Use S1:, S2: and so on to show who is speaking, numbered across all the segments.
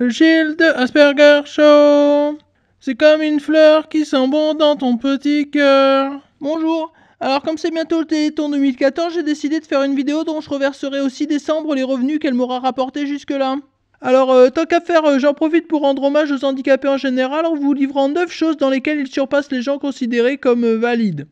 S1: Gilles de Asperger Show. C'est comme une fleur qui sent bon dans ton petit cœur. Bonjour. Alors comme c'est bientôt le Téléthon 2014, j'ai décidé de faire une vidéo dont je reverserai au 6 décembre les revenus qu'elle m'aura rapportés jusque-là. Alors tant qu'à faire, j'en profite pour rendre hommage aux handicapés en général en vous livrant 9 choses dans lesquelles ils surpassent les gens considérés comme valides.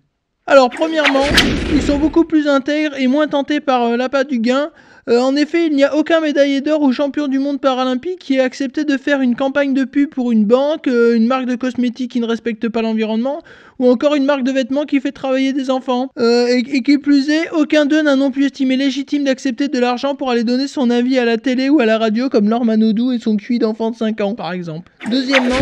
S1: Alors premièrement, ils sont beaucoup plus intègres et moins tentés par l'appât du gain. En effet, il n'y a aucun médaillé d'or ou champion du monde paralympique qui ait accepté de faire une campagne de pub pour une banque, une marque de cosmétiques qui ne respecte pas l'environnement, ou encore une marque de vêtements qui fait travailler des enfants. Et qui plus est, aucun d'eux n'a non plus estimé légitime d'accepter de l'argent pour aller donner son avis à la télé ou à la radio comme Laure Manodou et son QI d'enfant de 5 ans, par exemple. Deuxièmement,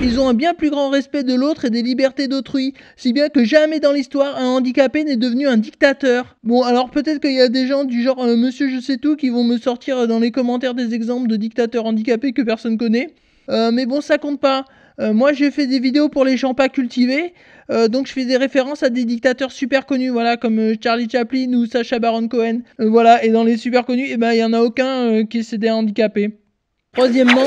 S1: ils ont un bien plus grand respect de l'autre et des libertés d'autrui, si bien que jamais dans l'histoire un handicapé n'est devenu un dictateur. Bon, alors peut-être qu'il y a des gens du genre Monsieur Je sais tout qui vont me sortir dans les commentaires des exemples de dictateurs handicapés que personne connaît. Mais bon, ça compte pas. Moi, j'ai fait des vidéos pour les gens pas cultivés, donc je fais des références à des dictateurs super connus, voilà, comme Charlie Chaplin ou Sacha Baron Cohen. Voilà, et dans les super connus, il y en a aucun qui s'est handicapé. Troisièmement,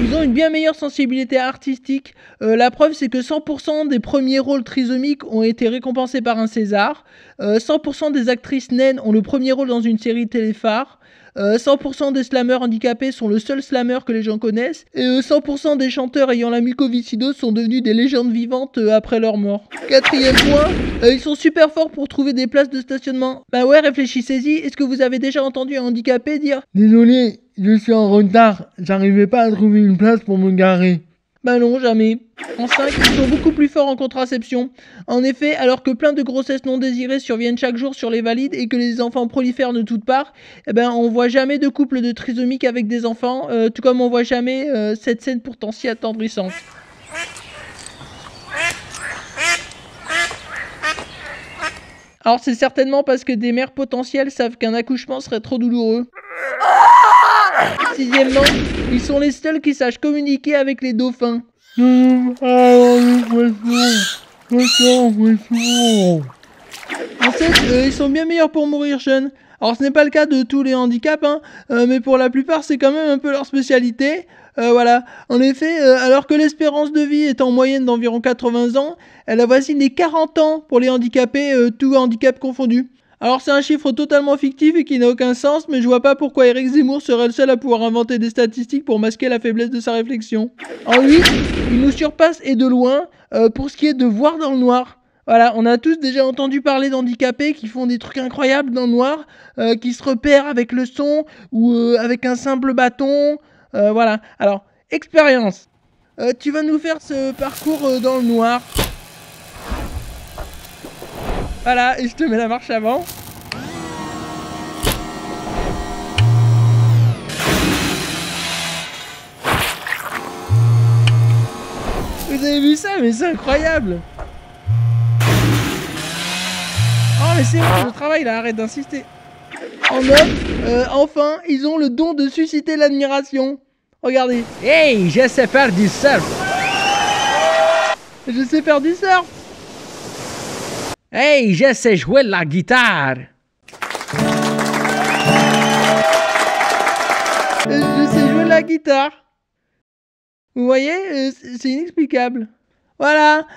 S1: ils ont une bien meilleure sensibilité artistique. La preuve, c'est que 100% des premiers rôles trisomiques ont été récompensés par un César. 100% des actrices naines ont le premier rôle dans une série téléphare. 100% des slammeurs handicapés sont le seul slammer que les gens connaissent. Et 100% des chanteurs ayant la mucoviscidose sont devenus des légendes vivantes après leur mort. Quatrième point, ils sont super forts pour trouver des places de stationnement. Bah ouais, réfléchissez-y, est-ce que vous avez déjà entendu un handicapé dire « Désolé, je suis en retard, j'arrivais pas à trouver une place pour me garer ». Bah non, jamais. En 5, ils sont beaucoup plus forts en contraception. En effet, alors que plein de grossesses non désirées surviennent chaque jour sur les valides et que les enfants prolifèrent de toutes parts, on voit jamais de couple de trisomiques avec des enfants, tout comme on voit jamais cette scène pourtant si attendrissante. Alors c'est certainement parce que des mères potentielles savent qu'un accouchement serait trop douloureux. Sixièmement, ils sont les seuls qui sachent communiquer avec les dauphins. En 7, ils sont bien meilleurs pour mourir jeunes. Alors ce n'est pas le cas de tous les handicaps, mais pour la plupart c'est quand même un peu leur spécialité. Voilà. En effet, alors que l'espérance de vie est en moyenne d'environ 80 ans, elle avoisine les 40 ans pour les handicapés, tous handicaps confondus. Alors c'est un chiffre totalement fictif et qui n'a aucun sens, mais je vois pas pourquoi Éric Zemmour serait le seul à pouvoir inventer des statistiques pour masquer la faiblesse de sa réflexion. En 8, il nous surpasse et de loin pour ce qui est de voir dans le noir. Voilà, on a tous déjà entendu parler d'handicapés qui font des trucs incroyables dans le noir, qui se repèrent avec le son ou avec un simple bâton. Voilà, alors, expérience. Tu vas nous faire ce parcours dans le noir. Voilà, et je te mets la marche avant. Vous avez vu ça? Mais c'est incroyable! Oh mais c'est bon, je travaille là, arrête d'insister. En 9, enfin, ils ont le don de susciter l'admiration. Regardez.
S2: Hey, je sais faire du surf!
S1: Je sais faire du surf!
S2: Hey, je sais jouer de la guitare!
S1: Je sais jouer de la guitare. Vous voyez, c'est inexplicable. Voilà,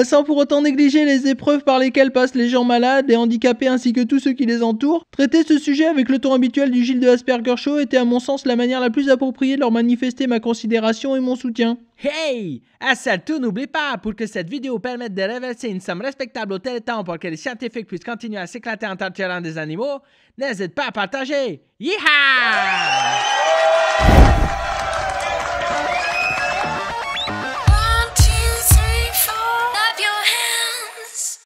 S1: sans pour autant négliger les épreuves par lesquelles passent les gens malades, les handicapés ainsi que tous ceux qui les entourent, traiter ce sujet avec le ton habituel du Gilles de Asperger Show était à mon sens la manière la plus appropriée de leur manifester ma considération et mon soutien.
S2: Hey! À tout, n'oublie pas, pour que cette vidéo permette de reverser une somme respectable au Téléthon pour que les scientifiques puissent continuer à s'éclater en torturant des animaux, n'hésite pas à partager! Yeehaw!